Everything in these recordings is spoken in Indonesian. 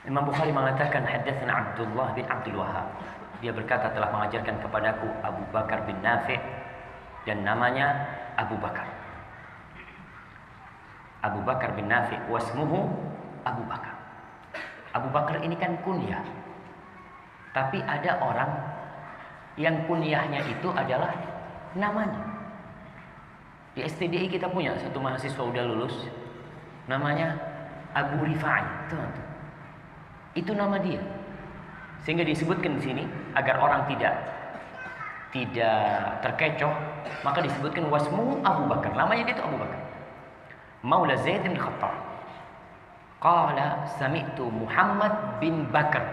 Imam Bukhari mengatakan haddatsana Abdullah bin Abdul Wahhab. Dia berkata telah mengajarkan kepadaku Abu Bakar bin Nafi' dan namanya Abu Bakar. Abu Bakar bin Nafi' wasmuhu Abu Bakar. Abu Bakar ini kan kunyah. Tapi ada orang yang kunyahnya itu adalah namanya. Di STDI kita punya satu mahasiswa udah lulus, namanya Abu Rifai. Itu nama dia. Sehingga disebutkan di sini agar orang tidak terkecoh, maka disebutkan wasmu Abu Bakar. Namanya dia itu Abu Bakar. Maula Zaid bin Khattab. Qala sami'tu Muhammad bin Bakar.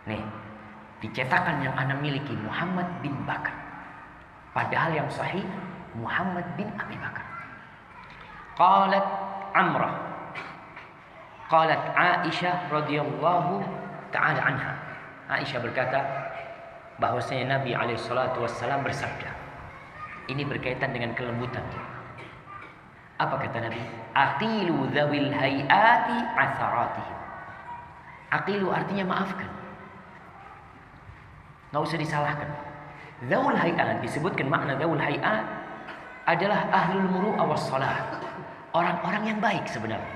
Nih, dicetakan yang ana miliki Muhammad bin Bakar. Padahal yang sahih Muhammad bin Abi Bakar. Qalat Amrah. Qalat Aisyah radhiyallahu ta'ala anha. Aisyah berkata bahwasanya Nabi alaihi salatu wassalam bersabda. Ini berkaitan dengan kelembutan dia. Apa kata Nabi? Aqilu dzawil hayati atharatihim. Aqilu artinya maafkan. Enggak usah disalahkan. Dzawul hayat disebutkan makna dzawul hayat adalah ahlul muru'ah was shalah. Orang-orang yang baik sebenarnya.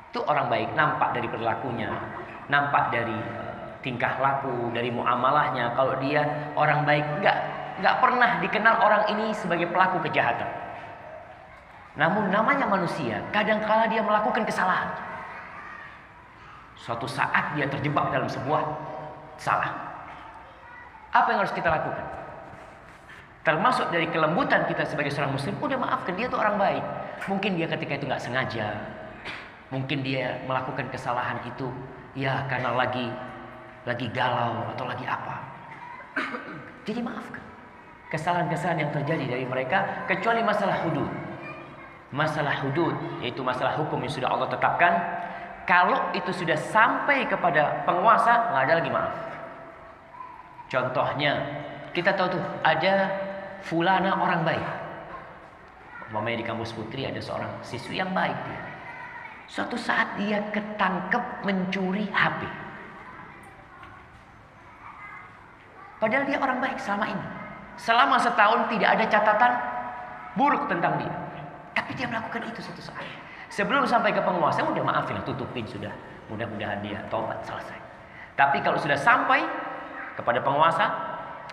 Itu orang baik, nampak dari perilakunya, nampak dari tingkah laku, dari muamalahnya. Kalau dia orang baik, enggak pernah dikenal orang ini sebagai pelaku kejahatan. Namun namanya manusia, kadang-kala dia melakukan kesalahan. Suatu saat dia terjebak dalam sebuah salah. Apa yang harus kita lakukan? Termasuk dari kelembutan kita sebagai seorang muslim, udah maafkan, dia tuh orang baik. Mungkin dia ketika itu nggak sengaja, mungkin dia melakukan kesalahan itu ya karena lagi galau atau lagi apa. Jadi maafkan kesalahan-kesalahan yang terjadi dari mereka, kecuali masalah hudud. Masalah hudud, yaitu masalah hukum yang sudah Allah tetapkan. Kalau itu sudah sampai kepada penguasa, nggak ada lagi maaf. Contohnya, kita tahu tuh ada fulana orang baik. Umpamanya di kampus Putri ada seorang siswi yang baik dia. Suatu saat dia ketangkep mencuri HP. Padahal dia orang baik selama ini. Selama setahun tidak ada catatan buruk tentang dia. Tapi dia melakukan itu suatu saat. Sebelum sampai ke penguasa, udah maafin, tutupin sudah. Mudah-mudahan dia taubat, selesai. Tapi kalau sudah sampai kepada penguasa,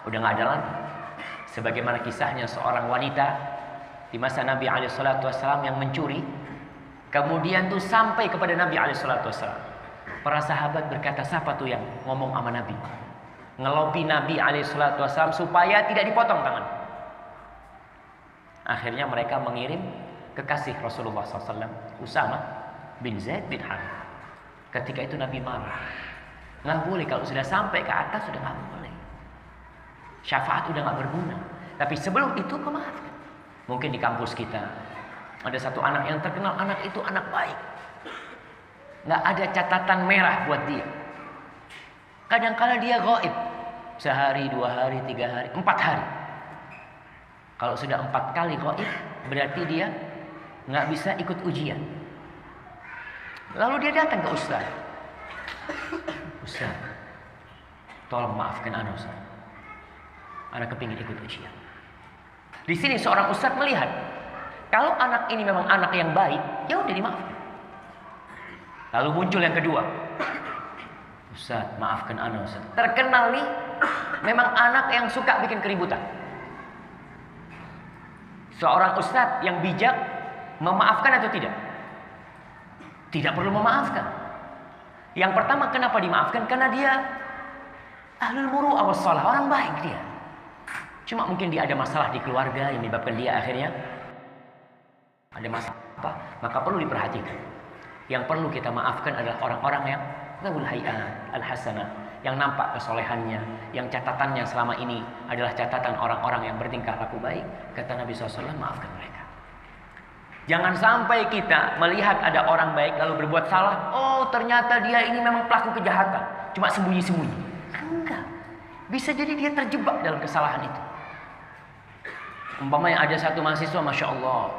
udah nggak ada lagi. Sebagaimana kisahnya seorang wanita di masa Nabi SAW yang mencuri, kemudian tuh sampai kepada Nabi SAW. Para sahabat berkata, siapa tuh yang ngomong sama Nabi? Ngelobi Nabi SAW supaya tidak dipotong tangan. Akhirnya mereka mengirim kekasih Rasulullah SAW, Usama bin Zaid bin Harith. Ketika itu Nabi marah. Nggak boleh, kalau sudah sampai ke atas sudah nggak boleh. Syafaat udah nggak berguna. Tapi sebelum itu memaafkan. Mungkin di kampus kita ada satu anak yang terkenal, anak itu anak baik. Nggak ada catatan merah buat dia. Kadang-kala dia gaib. Sehari, 2 hari, 3 hari, 4 hari. Kalau sudah 4 kali gaib, berarti dia nggak bisa ikut ujian. Lalu dia datang ke Ustaz. Ustaz, tolong maafkan ana Ustaz. Ana kepingin ikut ujian. Di sini seorang Ustaz melihat, kalau anak ini memang anak yang baik, ya udah dimaafkan. Lalu muncul yang kedua. Ustaz, maafkan ana Ustaz. Terkenal nih, memang anak yang suka bikin keributan. Seorang Ustaz yang bijak memaafkan atau tidak? Tidak perlu memaafkan. Yang pertama, kenapa dimaafkan? Karena dia ahlul muru'ah was shalah, orang baik dia. Cuma mungkin dia ada masalah di keluarga yang menyebabkan dia akhirnya ada masalah apa, maka perlu diperhatikan. Yang perlu kita maafkan adalah orang-orang yang dzul hayat al-hasanah, yang nampak kesolehannya, yang catatannya selama ini adalah catatan orang-orang yang bertingkah laku baik. Kata Nabi SAW, maafkan mereka. Jangan sampai kita melihat ada orang baik lalu berbuat salah, oh ternyata dia ini memang pelaku kejahatan, cuma sembunyi-sembunyi. Enggak, bisa jadi dia terjebak dalam kesalahan itu. Umpamanya ada satu mahasiswa, Masya Allah,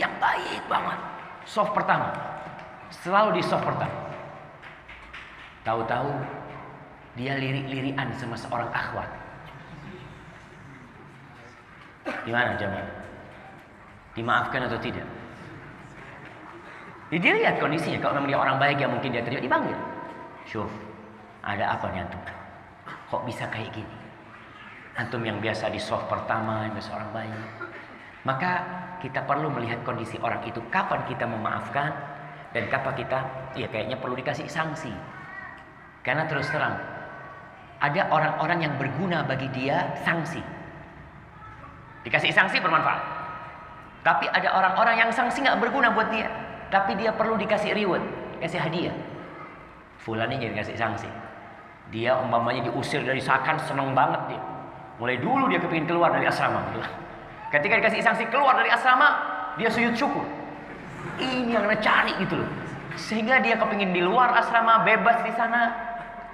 yang baik banget, soft pertama, selalu di soft pertama. Tahu-tahu dia lirik-lirikan sama seorang akhwat. Gimana jemaah? Dimaafkan atau tidak? Dia lihat kondisinya. Kalau memang dia orang baik yang mungkin dia terima, dipanggil. Syuf, ada apa nih antum? Kok bisa kayak gini? Antum yang biasa di soft pertama, yang biasa orang baik. Maka kita perlu melihat kondisi orang itu. Kapan kita memaafkan dan kapan kita, ya kayaknya perlu dikasih sanksi. Karena terus terang, ada orang-orang yang berguna bagi dia sanksi. Dikasih sanksi bermanfaat. Tapi ada orang-orang yang sanksi nggak berguna buat dia. Tapi dia perlu dikasih reward, kasih hadiah. Fulan ini jadi kasih sanksi. Dia umpamanya diusir dari Sakan, seneng banget dia. Mulai dulu dia kepingin keluar dari asrama. Ketika dikasih sanksi keluar dari asrama, dia sujud syukur. Ini yang kita cari gitu loh. Sehingga dia kepingin di luar asrama, bebas di sana.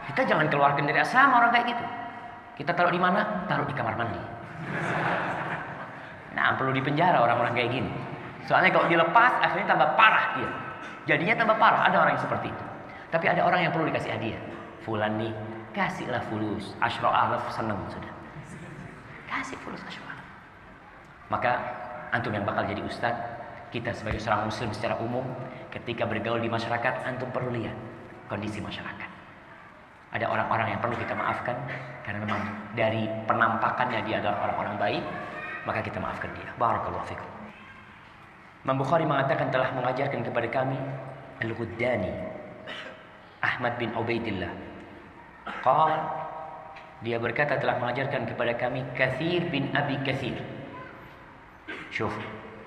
Kita jangan keluarkan dari asrama orang kayak gitu. Kita taruh di mana? Taruh di kamar mandi. Nah, perlu dipenjara orang-orang kayak gini. Soalnya kalau dilepas, akhirnya tambah parah dia. Jadinya tambah parah. Ada orang yang seperti itu. Tapi ada orang yang perlu dikasih hadiah. Fulan nih, kasihlah fulus. Asyra alaf, senang sudah. Kasih fulus asyra alaf. Maka, antum yang bakal jadi ustaz, kita sebagai seorang muslim secara umum, ketika bergaul di masyarakat, antum perlu lihat kondisi masyarakat. Ada orang-orang yang perlu kita maafkan, karena memang dari penampakannya dia adalah orang-orang baik, maka kita maafkan dia. Barakallahu fikum. Imam Bukhari mengatakan telah mengajarkan kepada kami Al-Ghuddani Ahmad bin Ubaidillah. Dia berkata telah mengajarkan kepada kami Katsir bin Abi Katsir. Syuf,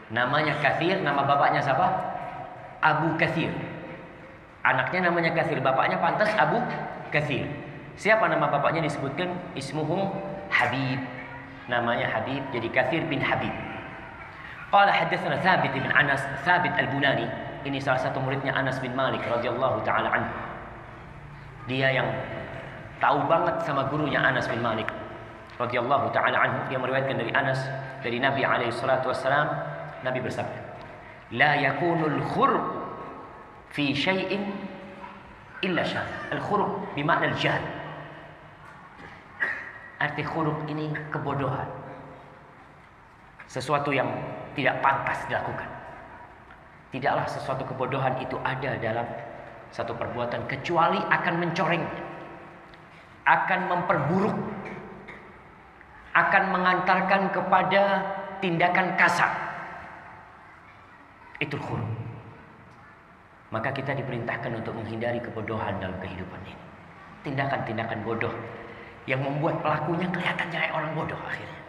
namanya Katsir, nama bapaknya siapa? Abu Katsir. Anaknya namanya Katsir, bapaknya pantas Abu Katsir. Siapa nama bapaknya disebutkan? Ismuhu Habib. Namanya Habib, jadi Katsir bin Habib. Qala haddatsana Thabit bin Anas, Thabit Al-Bunani. Ini salah satu muridnya Anas bin Malik radhiyallahu taala anhu. Dia yang tahu banget sama gurunya Anas bin Malik radhiyallahu taala anhu. Dia meriwayatkan dari Anas, dari Nabi alaihi salatu wassalam, Nabi bersabda, "La yakunul khurq fi syai'in illa syar." Al-khurq bermakna al-jahl. Arti khurq ini kebodohan. Sesuatu yang tidak pantas dilakukan. Tidaklah sesuatu kebodohan itu ada dalam satu perbuatan kecuali akan mencorengnya, akan memperburuk, akan mengantarkan kepada tindakan kasar. Itu khurq. Maka kita diperintahkan untuk menghindari kebodohan dalam kehidupan ini. Tindakan-tindakan bodoh yang membuat pelakunya kelihatan kayak orang bodoh akhirnya.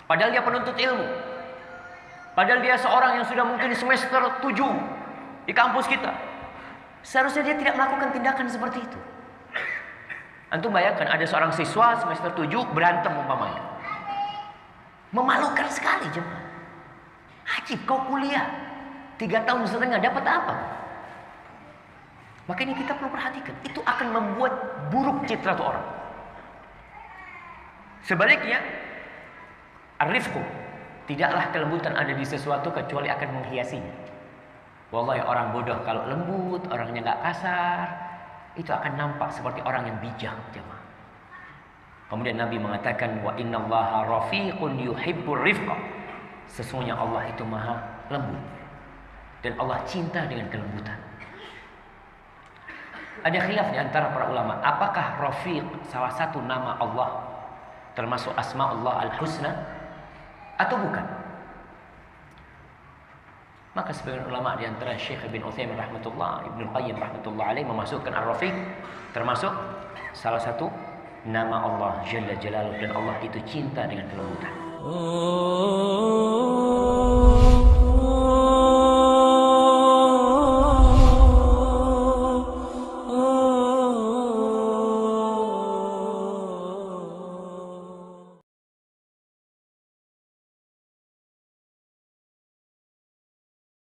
Padahal dia penuntut ilmu. Padahal dia seorang yang sudah mungkin semester 7 di kampus kita. Seharusnya dia tidak melakukan tindakan seperti itu. Antum bayangkan ada seorang siswa semester 7 berantem umpamanya. Memalukan sekali jemaah. Ajib, kau kuliah 3 tahun setengah dapat apa? Maka ini kita perlu perhatikan. Itu akan membuat buruk citra tuh orang. Sebaliknya, ar-rifqu, tidaklah kelembutan ada di sesuatu kecuali akan menghiasinya. Wallahi orang bodoh kalau lembut, orangnya nggak kasar, itu akan nampak seperti orang yang bijak, jemaah. Kemudian Nabi mengatakan, wa innallaha rafiqun yuhibbur rifqa. Sesungguhnya Allah itu maha lembut dan Allah cinta dengan kelembutan. Ada khilaf di antara para ulama, apakah Rafiq salah satu nama Allah termasuk asma Allah al-husna atau bukan? Maka sebagian ulama di antara Syekh Ibn Utsaimin rahmatullah, Ibnu Qayyim rahmatullah alaih memasukkan ar-Rafiq termasuk salah satu nama Allah Jalla Jalaluhu, dan Allah itu cinta dengan kelembutan.